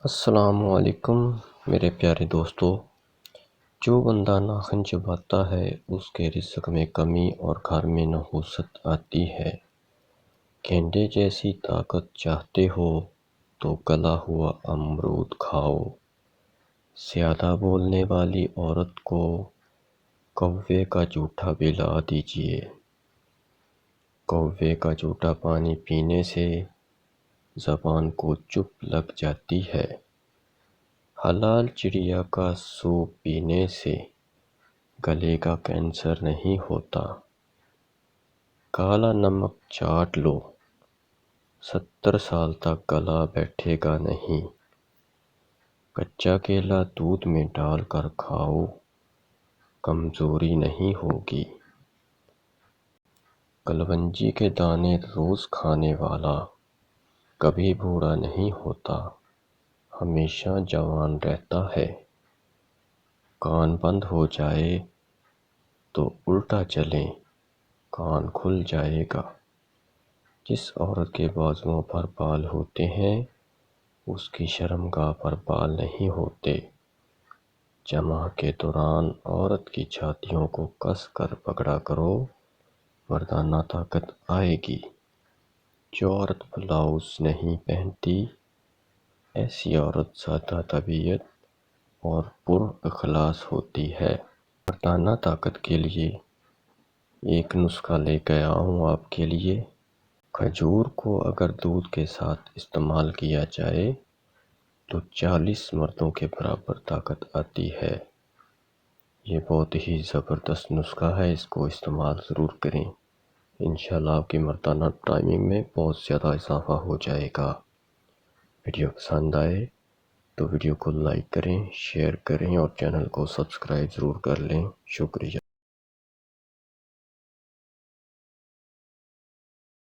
السلام علیکم میرے پیارے دوستو۔ جو بندہ ناخن چباتا ہے اس کے رزق میں کمی اور گھر میں نحوست آتی ہے۔ گینڈے جیسی طاقت چاہتے ہو تو گلا ہوا امرود کھاؤ۔ زیادہ بولنے والی عورت کو کوے کا جھوٹا پلا دیجیے۔ کوے کا جھوٹا پانی پینے سے زبان کو چپ لگ جاتی ہے۔ حلال چڑیا کا سوپ پینے سے گلے کا کینسر نہیں ہوتا۔ کالا نمک چاٹ لو، 70 سال تک گلا بیٹھے گا نہیں۔ کچا کیلا دودھ میں ڈال کر کھاؤ، کمزوری نہیں ہوگی۔ کلونجی کے دانے روز کھانے والا کبھی بوڑھا نہیں ہوتا، ہمیشہ جوان رہتا ہے۔ کان بند ہو جائے تو الٹا چلیں، کان کھل جائے گا۔ جس عورت کے بازوؤں پر بال ہوتے ہیں اس کی شرمگاہ پر بال نہیں ہوتے۔ جماع کے دوران عورت کی چھاتیوں کو کس کر پکڑا کرو، مردانہ طاقت آئے گی۔ جو عورت بلاؤز نہیں پہنتی ایسی عورت سادہ طبیعت اور پر اخلاص ہوتی ہے۔ مردانہ طاقت کے لیے ایک نسخہ لے کے آؤں آپ کے لیے۔ کھجور کو اگر دودھ کے ساتھ استعمال کیا جائے تو 40 مردوں کے برابر طاقت آتی ہے۔ یہ بہت ہی زبردست نسخہ ہے، اس کو استعمال ضرور کریں۔ انشاءاللہ آپ کی مردانہ ٹائمنگ میں بہت زیادہ اضافہ ہو جائے گا۔ ویڈیو پسند آئے تو ویڈیو کو لائک کریں، شیئر کریں اور چینل کو سبسکرائب ضرور کر لیں۔ شکریہ۔